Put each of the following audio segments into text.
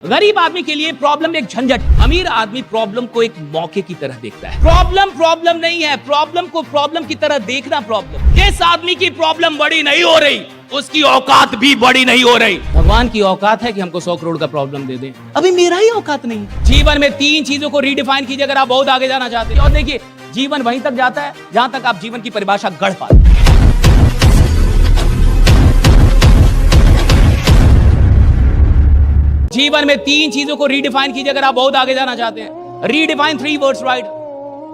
गरीब आदमी के लिए प्रॉब्लम एक झंझट, अमीर आदमी प्रॉब्लम को एक मौके की तरह देखता है। प्रॉब्लम नहीं है, प्रॉब्लम को प्रॉब्लम की तरह देखना प्रॉब्लम। जिस आदमी की प्रॉब्लम बड़ी नहीं हो रही उसकी औकात भी बड़ी नहीं हो रही। भगवान की औकात है कि हमको 100 करोड़ का प्रॉब्लम दे दे, अभी मेरा ही औकात नहीं। जीवन में 3 चीजों को रीडिफाइन कीजिए अगर आप बहुत आगे जाना चाहते हैं। और देखिए, जीवन वहीं तक जाता है जहां तक आप जीवन की परिभाषा गढ़ पाते हैं। जीवन में 3 चीजों को रीडिफाइन कीजिए अगर आप बहुत आगे जाना चाहते हैं। Redefine 3 words, right?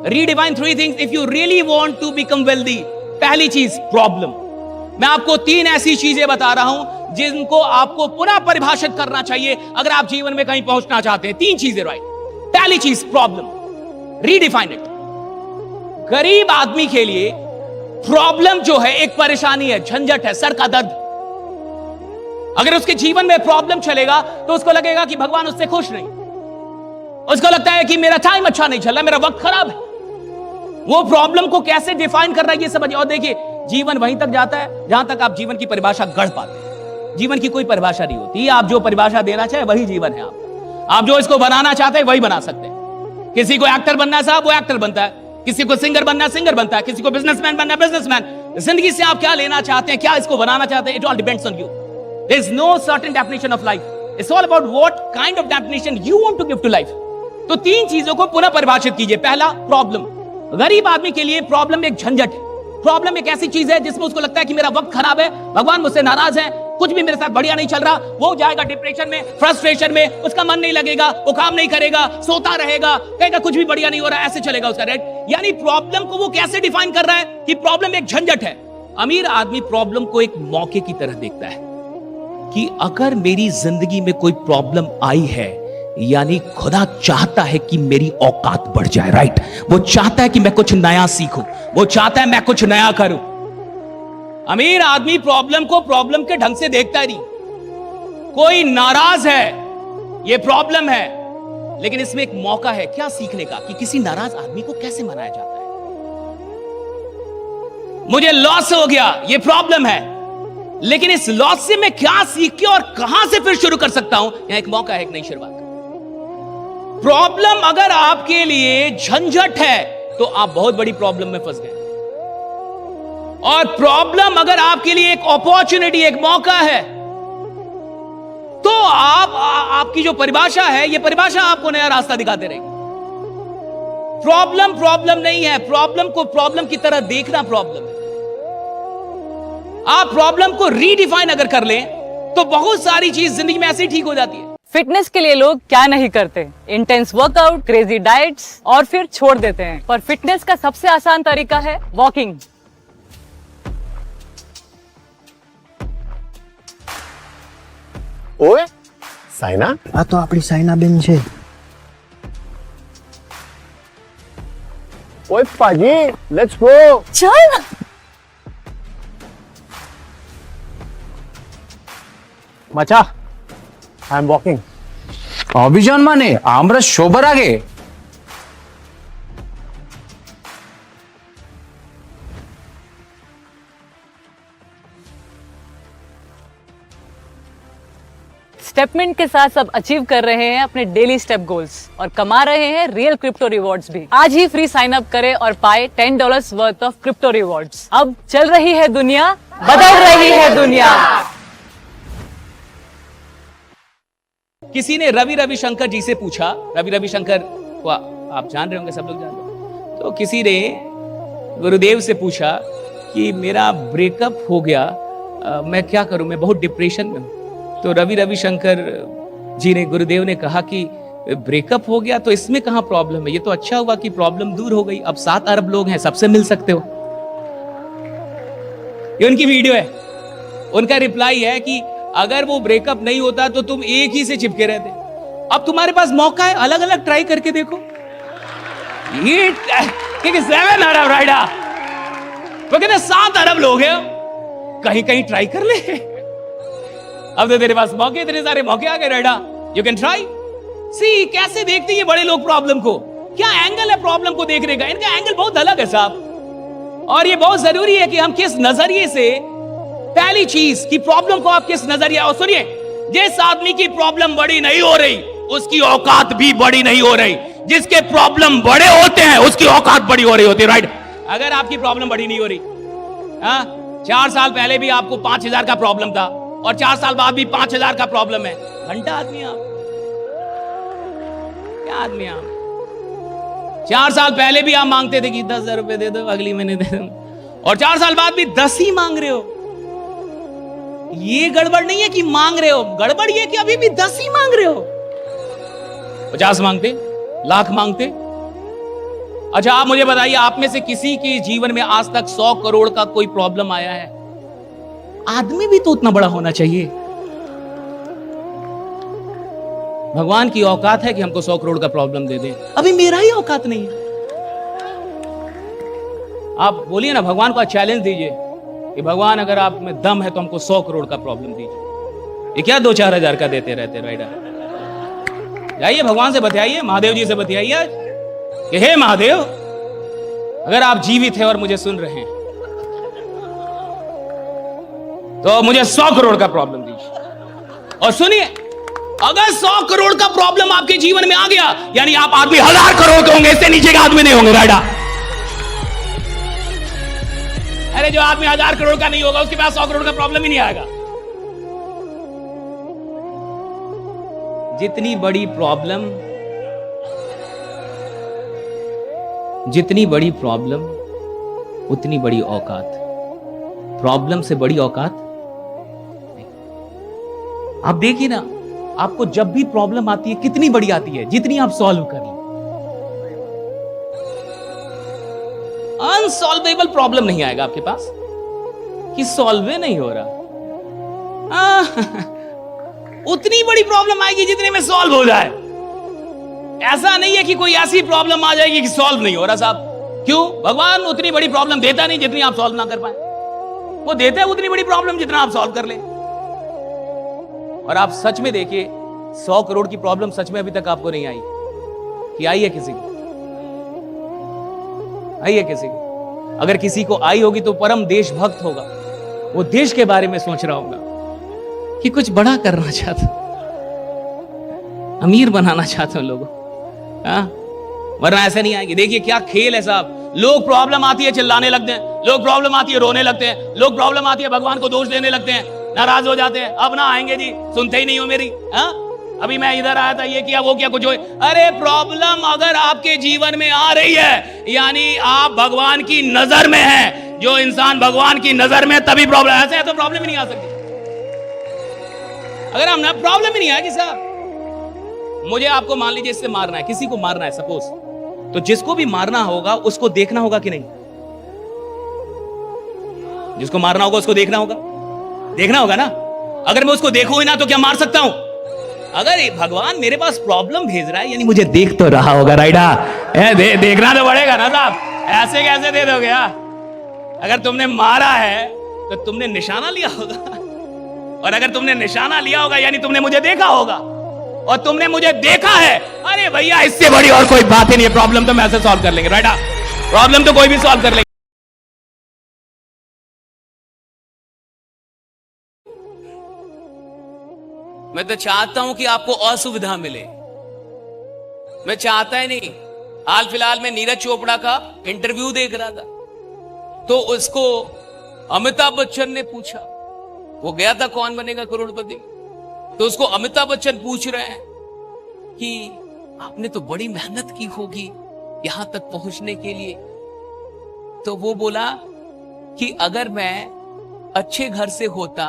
Redefine 3 things if you really want to become wealthy. पहली चीज प्रॉब्लम। मैं आपको 3 ऐसी चीजें बता रहा हूं जिनको आपको पुनः परिभाषित करना चाहिए अगर आप जीवन में कहीं पहुंचना चाहते हैं। 3 चीजें, राइट? पहली चीज प्रॉब्लम, रीडिफाइन इट। गरीब आदमी के लिए प्रॉब्लम जो है एक परेशानी है, झंझट है, सर का दर्द। अगर उसके जीवन में प्रॉब्लम चलेगा तो उसको लगेगा कि भगवान उससे खुश नहीं। उसको लगता है कि मेरा टाइम अच्छा नहीं चल रहा, मेरा वक्त खराब है। वो प्रॉब्लम को कैसे डिफाइन कर रहा है ये समझिए। और देखिए, जीवन वहीं तक जाता है जहां तक आप जीवन की परिभाषा गढ़ पाते हैं। जीवन की कोई परिभाषा नहीं होती, आप जो परिभाषा देना चाहे वही जीवन है। आप जो इसको बनाना चाहते हैं वही बना सकते हैं। किसी को एक्टर बनना है साहब, वो एक्टर बनता है। किसी को सिंगर बनना है, सिंगर बनता है। किसी को बिजनेसमैन बनना है, बिजनेसमैन। जिंदगी से आप क्या लेना चाहते हैं, क्या इसको बनाना चाहते हैं, it all depends on you. There is no certain definition of life. It's all about what kind of definition you want to give to life. तो 3 चीजों को पुनः परिभाषित कीजिए। पहला, प्रॉब्लम। गरीब आदमी के लिए प्रॉब्लम एक झंझट है। प्रॉब्लम एक ऐसी चीज है जिसमें उसको लगता है कि मेरा वक्त खराब है, भगवान मुझसे नाराज है, कुछ भी मेरे साथ बढ़िया नहीं चल रहा। वो जाएगा डिप्रेशन में, फ्रस्ट्रेशन में, उसका मन नहीं लगेगा, वो काम नहीं करेगा, सोता रहेगा, कहेगा कुछ भी बढ़िया नहीं हो रहा, ऐसे चलेगा उसका, राइट? यानी प्रॉब्लम को वो कैसे डिफाइन कर रहा है कि प्रॉब्लम एक झंझट है। अमीर आदमी प्रॉब्लम को एक मौके की तरह देखता है कि अगर मेरी जिंदगी में कोई प्रॉब्लम आई है, यानी खुदा चाहता है कि मेरी औकात बढ़ जाए, राइट? वो चाहता है कि मैं कुछ नया सीखूं, वो चाहता है मैं कुछ नया करूं। अमीर आदमी प्रॉब्लम को प्रॉब्लम के ढंग से देखता नहीं। कोई नाराज है, ये प्रॉब्लम है, लेकिन इसमें एक मौका है क्या सीखने का कि किसी नाराज आदमी को कैसे मनाया जाता है। मुझे लॉस हो गया, ये प्रॉब्लम है, लेकिन इस लॉस से मैं क्या सीख के और कहां से फिर शुरू कर सकता हूं, यहां एक मौका है, एक नई शुरुआत। प्रॉब्लम अगर आपके लिए झंझट है तो आप बहुत बड़ी प्रॉब्लम में फंस गए। और प्रॉब्लम अगर आपके लिए एक अपॉर्चुनिटी, एक मौका है, तो आपकी जो परिभाषा है, ये परिभाषा आपको नया रास्ता दिखाते रहेगी। प्रॉब्लम नहीं है, प्रॉब्लम को प्रॉब्लम की तरह देखना प्रॉब्लम है। आप प्रॉब्लम को रीडिफाइन अगर कर लें तो बहुत सारी चीज जिंदगी में ऐसे ही ठीक हो जाती है। फिटनेस के लिए लोग क्या नहीं करते, इंटेंस वर्कआउट, क्रेजी डाइट्स और फिर छोड़ देते हैं। पर फिटनेस का सबसे आसान तरीका है वॉकिंग। ओए साइना, આ તો આપણી સાયનાબેન છે। ओए पाजी, लेट्स गो। चल मचा, आई एम वॉकिंग। অভিযান মানে আমরা সবার আগে। स्टेपमिंट के साथ सब अचीव कर रहे हैं अपने डेली स्टेप गोल्स और कमा रहे हैं रियल क्रिप्टो रिवॉर्ड्स भी। आज ही फ्री साइन अप करें और पाए $10 वर्थ ऑफ क्रिप्टो रिवॉर्ड्स। अब चल रही है दुनिया, बदल रही है दुनिया। किसी ने रविशंकर जी से पूछा, रविशंकर को आप जान रहे होंगे, सब लोग जान रहे होंगे। तो किसी ने गुरुदेव से पूछा कि मेरा ब्रेकअप हो गया, मैं क्या करूं, मैं बहुत डिप्रेशन में हूं। तो रविशंकर जी ने, गुरुदेव ने कहा कि ब्रेकअप हो गया तो इसमें कहां प्रॉब्लम है, ये तो अच्छा हुआ कि प्रॉब्लम दूर हो गई। अब 7 अरब लोग हैं, सबसे मिल सकते हो। ये उनकी वीडियो है। उनका रिप्लाई है कि अगर वो ब्रेकअप नहीं होता तो तुम एक ही से चिपके रहते। अब तुम्हारे पास मौका है, अलग अलग ट्राई करके देखो। ये 7 अरब राइडा, वो कहते 7 अरब लोग हैं, कहीं कहीं ट्राई कर ले। अब तो तेरे पास मौके, इतने सारे मौके आ गए राइडा, यू कैन ट्राई। सी कैसे देखते हैं ये बड़े लोग प्रॉब्लम को, क्या एंगल है प्रॉब्लम को देखने का। इनका एंगल बहुत अलग है साहब, और ये बहुत जरूरी है कि हम किस नजरिए से, पहली चीज कि प्रॉब्लम को आप किस नजरिए, और सुनिए जिस आदमी की प्रॉब्लम बड़ी नहीं हो रही उसकी औकात भी बड़ी नहीं हो रही। जिसके प्रॉब्लम बड़े होते हैं उसकी औकात बड़ी हो रही होती है, राइट? अगर आपकी प्रॉब्लम बड़ी नहीं हो रही, 4 साल पहले भी आपको 5,000 का प्रॉब्लम था और 4 साल बाद भी 5,000 का प्रॉब्लम है, घंटा आदमी आप, क्या आदमी आप? 4 साल पहले भी आप मांगते थे कि 10,000 रुपए दे दो, अगली महीने दे दो, और 4 साल बाद भी 10 ही मांग रहे हो। ये गड़बड़ नहीं है कि मांग रहे हो, गड़बड़ ये कि अभी भी 10 ही मांग रहे हो। 50 मांगते, लाख मांगते। अच्छा आप मुझे बताइए, आप में से किसी के जीवन में आज तक 100 करोड़ का कोई प्रॉब्लम आया है? आदमी भी तो उतना बड़ा होना चाहिए। भगवान की औकात है कि हमको 100 करोड़ का प्रॉब्लम दे दे, अभी मेरा ही औकात नहीं है। आप बोलिए ना, भगवान को चैलेंज दीजिए कि भगवान अगर आप में दम है तो हमको 100 करोड़ का प्रॉब्लम दीजिए। ये क्या 2-4 हजार का देते रहते, राइट? जाइए भगवान से बतियाइए, महादेव जी से बतियाइए कि हे महादेव, अगर आप जीवित हैं और मुझे सुन रहे हैं तो मुझे 100 करोड़ का प्रॉब्लम दीजिए। और सुनिए, अगर 100 करोड़ का प्रॉब्लम आपके जीवन में आ गया, यानी आप आदमी 1,000 करोड़ के होंगे, इससे नीचे के आदमी नहीं होंगे, राइट? अरे जो आदमी 1,000 करोड़ का नहीं होगा उसके पास 100 करोड़ का प्रॉब्लम ही नहीं आएगा। जितनी बड़ी प्रॉब्लम उतनी बड़ी औकात। प्रॉब्लम से बड़ी औकात नहीं। आप देखिए ना, आपको जब भी प्रॉब्लम आती है कितनी बड़ी आती है, जितनी आप सॉल्व कर लें। अनसॉल्वेबल प्रॉब्लम नहीं आएगा आपके पास कि सॉल्व नहीं हो रहा। उतनी बड़ी प्रॉब्लम आएगी जितने में सॉल्व हो जाए। ऐसा नहीं है कि कोई ऐसी प्रॉब्लम आ जाएगी कि सॉल्व नहीं हो रहा साहब। क्यों? भगवान उतनी बड़ी प्रॉब्लम देता नहीं जितनी आप सॉल्व ना कर पाए, वो देता है उतनी बड़ी प्रॉब्लम जितना आप सॉल्व कर ले। और आप सच में देखिए, 100 करोड़ की प्रॉब्लम सच में अभी तक आपको नहीं आई कि आई है किसी को? आई है किसी को? अगर किसी को आई होगी तो परम देशभक्त होगा, वो देश के बारे में सोच रहा होगा कि कुछ बड़ा करना चाहता, अमीर बनाना चाहता हूं लोगों। वरना ऐसे नहीं आएगी। देखिए क्या खेल है साहब। लोग प्रॉब्लम आती है चिल्लाने लगते हैं, लोग प्रॉब्लम आती है रोने लगते हैं, लोग प्रॉब्लम आती है भगवान को दोष देने लगते हैं, नाराज हो जाते हैं, अब ना आएंगे जी, सुनते ही नहीं हो मेरी। अभी मैं इधर आया था, ये किया वो किया, कुछ हो। अरे प्रॉब्लम अगर आपके जीवन में आ रही है यानी आप भगवान की नजर में हैं। जो इंसान भगवान की नजर में तभी प्रॉब्लम, ऐसे है तो प्रॉब्लम ही नहीं आ सकती। अगर हम ना प्रॉब्लम ही नहीं आएगी साहब। मुझे आपको मान लीजिए इससे मारना है, किसी को मारना है सपोज, तो जिसको भी मारना होगा उसको देखना होगा कि नहीं? जिसको मारना होगा उसको देखना होगा, देखना होगा ना। अगर मैं उसको देखूं ही ना तो क्या मार सकता हूं? अगर भगवान मेरे पास प्रॉब्लम भेज रहा है यानी मुझे देख तो रहा होगा, राइडा? देखना तो पड़ेगा ना साहब, ऐसे कैसे दे दोगे? अगर तुमने मारा है तो तुमने निशाना लिया होगा, और अगर तुमने निशाना लिया होगा यानी तुमने मुझे देखा होगा, और तुमने मुझे देखा है। अरे भैया इससे बड़ी और कोई बात ही नहीं है। प्रॉब्लम तो मैं ऐसे सॉल्व कर लेंगे, राइट? प्रॉब्लम तो कोई भी सॉल्व कर लेंगे। मैं तो चाहता हूं कि आपको असुविधा मिले, मैं चाहता ही नहीं। हाल फिलहाल में नीरज चोपड़ा का इंटरव्यू देख रहा था, तो उसको अमिताभ बच्चन ने पूछा, वो गया था कौन बनेगा करोड़पति, तो उसको अमिताभ बच्चन पूछ रहे हैं कि आपने तो बड़ी मेहनत की होगी यहां तक पहुंचने के लिए। तो वो बोला कि अगर मैं अच्छे घर से होता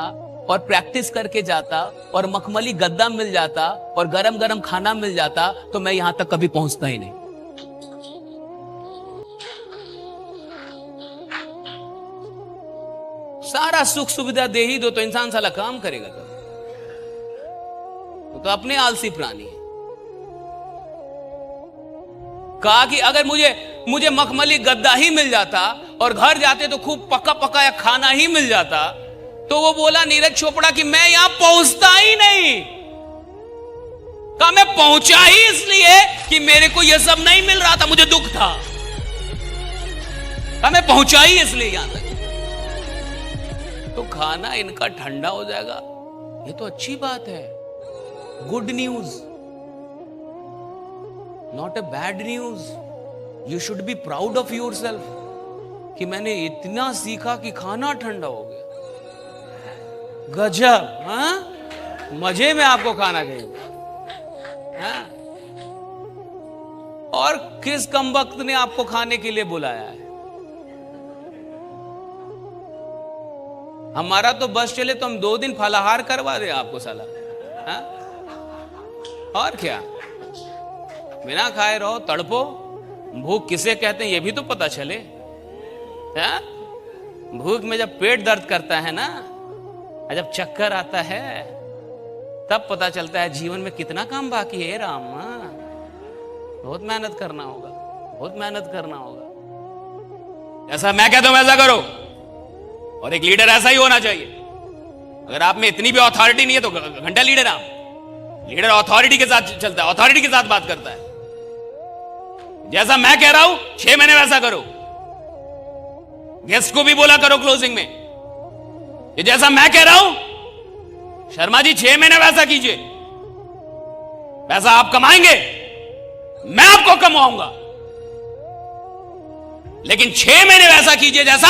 और प्रैक्टिस करके जाता और मखमली गद्दा मिल जाता और गरम गरम खाना मिल जाता तो मैं यहां तक कभी पहुंचता ही नहीं। सारा सुख सुविधा दे ही दो तो इंसान साला काम करेगा कब? तो अपने आलसी प्राणी है। कहा कि अगर मुझे मखमली गद्दा ही मिल जाता और घर जाते तो खूब पका पकाया खाना ही मिल जाता, तो वो बोला नीरज चोपड़ा कि मैं यहां पहुंचता ही नहीं। कहा मैं पहुंचा ही इसलिए कि मेरे को यह सब नहीं मिल रहा था, मुझे दुख था। कहा मैं पहुंचा ही इसलिए यहां तक, तो खाना इनका ठंडा हो जाएगा ये तो अच्छी बात है, good news, not a bad news. You should be proud of your self कि मैंने इतना सीखा कि खाना ठंडा हो गया। गजब, हाँ, मजे में आपको खाना खाएंगे, हाँ? और किस कमबख्त ने आपको खाने के लिए बुलाया है? हमारा तो बस चले तो हम 2 दिन फलाहार करवा दें आपको साला, हाँ? और क्या, बिना खाए रहो, तड़पो। भूख किसे कहते हैं ये भी तो पता चले, हाँ? भूख में जब पेट दर्द करता है ना, जब चक्कर आता है, तब पता चलता है जीवन में कितना काम बाकी है। राम, बहुत मेहनत करना होगा, बहुत मेहनत करना होगा। ऐसा मैं कहता हूं वैसा करो, और एक लीडर ऐसा ही होना चाहिए। अगर आप में इतनी भी अथॉरिटी नहीं है तो घंटा लीडर आप। लीडर अथॉरिटी के साथ चलता है, अथॉरिटी के साथ बात करता है। जैसा मैं कह रहा हूं 6 महीने वैसा करो। गेस्ट को भी बोला करो क्लोजिंग में, ये जैसा मैं कह रहा हूं शर्मा जी 6 महीने वैसा कीजिए। पैसा आप कमाएंगे, मैं आपको कमाऊंगा, लेकिन 6 महीने वैसा कीजिए जैसा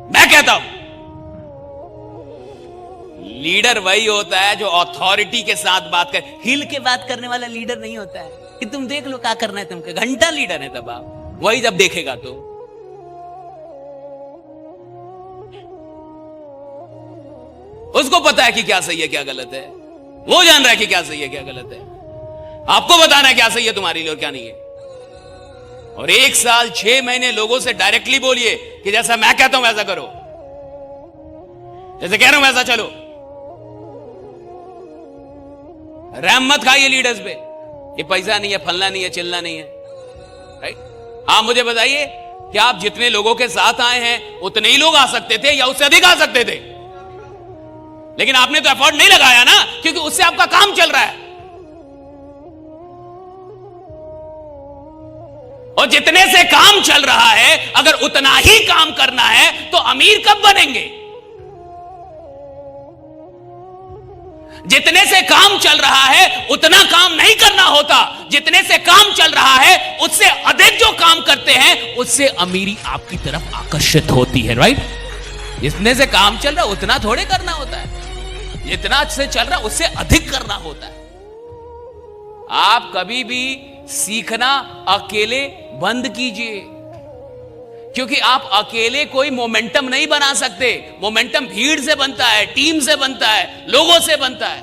मैं कहता हूं। लीडर वही होता है जो अथॉरिटी के साथ बात कर, हिल के बात करने वाला लीडर नहीं होता है कि तुम देख लो क्या करना है तुमको। घंटा लीडर है तब आप, वही जब देखेगा तो। उसको पता है कि क्या सही है क्या गलत है, वो जान रहा है कि क्या सही है क्या गलत है। आपको बताना है क्या सही है तुम्हारे लिए और क्या नहीं है। और 1 साल 6 महीने लोगों से डायरेक्टली बोलिए कि जैसा मैं कहता हूं वैसा करो, जैसे कह रहा हूं वैसा चलो। रहम मत खाइए लीडर्स पे, ये पैसा नहीं है, फलना नहीं है, चिल्ला नहीं है, राइट? आप मुझे बताइए कि आप जितने लोगों के साथ आए हैं उतने ही लोग आ सकते थे या उससे अधिक आ सकते थे, लेकिन आपने तो एफर्ट नहीं लगाया ना, क्योंकि उससे आपका काम चल रहा है। और जितने से काम चल रहा है, अगर उतना ही काम करना है तो अमीर कब बनेंगे? जितने से काम चल रहा है उतना काम नहीं करना होता, जितने से काम चल रहा है उससे अधिक जो काम करते हैं उससे अमीरी आपकी तरफ आकर्षित होती है, राइट? जितने से काम चल रहा है उतना थोड़े करना होता है, जितना से चल रहा है उससे अधिक करना होता है। आप कभी भी सीखना अकेले बंद कीजिए, क्योंकि आप अकेले कोई मोमेंटम नहीं बना सकते। मोमेंटम भीड़ से बनता है, टीम से बनता है, लोगों से बनता है।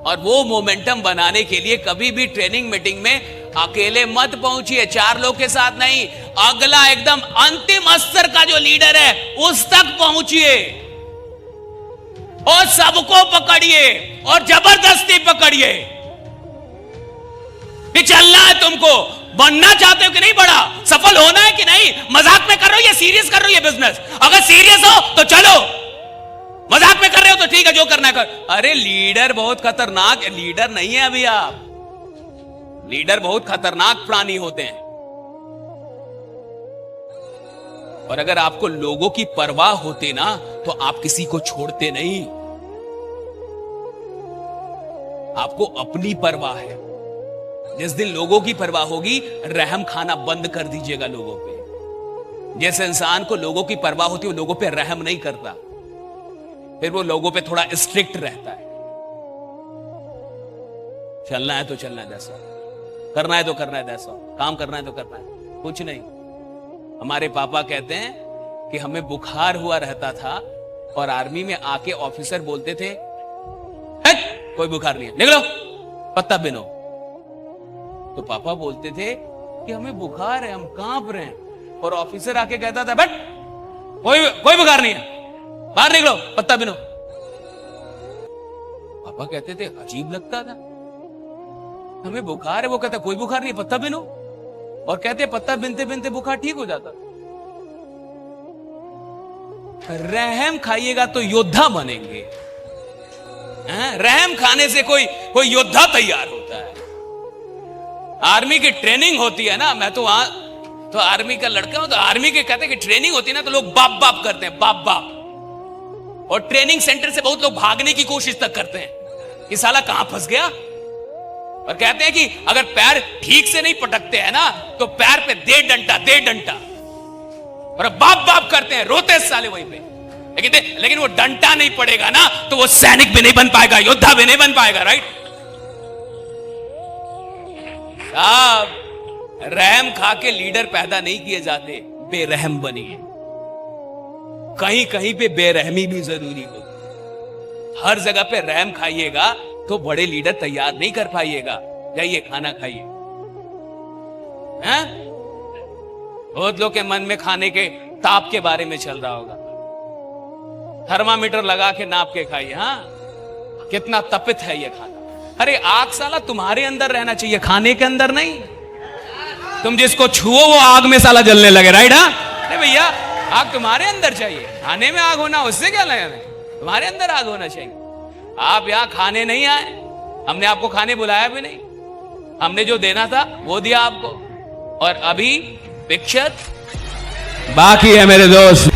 और वो मोमेंटम बनाने के लिए कभी भी ट्रेनिंग मीटिंग में अकेले मत पहुंचिए, 4 लोग के साथ नहीं। अगला एकदम अंतिम स्तर का जो लीडर है उस तक पहुंचिए और सबको पकड़िए और जबरदस्ती पकड़िए कि चलना है तुमको। बनना चाहते हो कि नहीं, बड़ा सफल होना है कि नहीं, मजाक में कर रहे हो या सीरियस कर रहे हो ये बिजनेस? अगर सीरियस हो तो चलो, मजाक में कर रहे हो तो ठीक है, जो करना है कर। अरे लीडर बहुत खतरनाक, लीडर नहीं है अभी आप। लीडर बहुत खतरनाक प्राणी होते हैं। और अगर आपको लोगों की परवाह होती ना तो आप किसी को छोड़ते नहीं। आपको अपनी परवाह है। जिस दिन लोगों की परवाह होगी, रहम खाना बंद कर दीजिएगा लोगों पे। जिस इंसान को लोगों की परवाह होती है वो लोगों पे रहम नहीं करता, फिर वो लोगों पे थोड़ा स्ट्रिक्ट रहता है। चलना है तो चलना है दैसा, करना है तो करना है दैसा, काम करना है तो करना है, कुछ नहीं। हमारे पापा कहते हैं कि हमें बुखार हुआ रहता था और आर्मी में आके ऑफिसर बोलते थे कोई बुखार नहीं है, निकलो पत्ता बिनो। तो पापा बोलते थे कि हमें बुखार है, हम कांप रहे हैं, और ऑफिसर आके कहता था बट कोई बुखार नहीं है, बाहर निकलो पत्ता बिनो। पापा कहते थे अजीब लगता था, हमें बुखार है, वो कहता कोई बुखार नहीं, पत्ता बिनो, और कहते पत्ता बिनते बिनते बुखार ठीक हो जाता। रहम खाइएगा तो योद्धा बनेंगे। रहम खाने से कोई योद्धा तैयार होता है। आर्मी की ट्रेनिंग होती है ना, मैं तो वहां तो आर्मी का लड़का हूं, तो आर्मी के कहते हैं कि ट्रेनिंग होती है ना तो लोग बाप बाप करते हैं, बाप बाप। और ट्रेनिंग सेंटर से बहुत लोग भागने की कोशिश तक करते हैं कि साला कहां फंस गया, और कहते हैं कि अगर पैर ठीक से नहीं पटकते हैं ना तो पैर पे दे डंटा, और बाप बाप करते हैं, रोते साले वहीं पे। लेकिन वो डंटा नहीं पड़ेगा ना तो वो सैनिक भी नहीं बन पाएगा, योद्धा भी नहीं बन पाएगा। राइट साहब, रहम खा के लीडर पैदा नहीं किए जाते, बेरहम बनिए। कहीं कहीं पे बेरहमी भी जरूरी होगी। हर जगह पे रहम खाइएगा तो बड़े लीडर तैयार नहीं कर पाइएगा। जाइए खाना खाइए। बहुत लोग के मन में खाने के ताप के बारे में चल रहा होगा। थर्मामीटर लगा के नाप के खाइए। हाँ, कितना तपित है ये खाना। अरे आग साला तुम्हारे अंदर रहना चाहिए, खाने के अंदर नहीं। तुम जिसको छुओ वो आग में साला जलने लगे। राइट? हाँ, अरे भैया आग तुम्हारे अंदर चाहिए, खाने में आग होना उससे क्या लगना है, तुम्हारे अंदर आग होना चाहिए। आप यहां खाने नहीं आए, हमने आपको खाने बुलाया भी नहीं, हमने जो देना था वो दिया आपको, और अभी पिक्चर बाकी है मेरे दोस्त।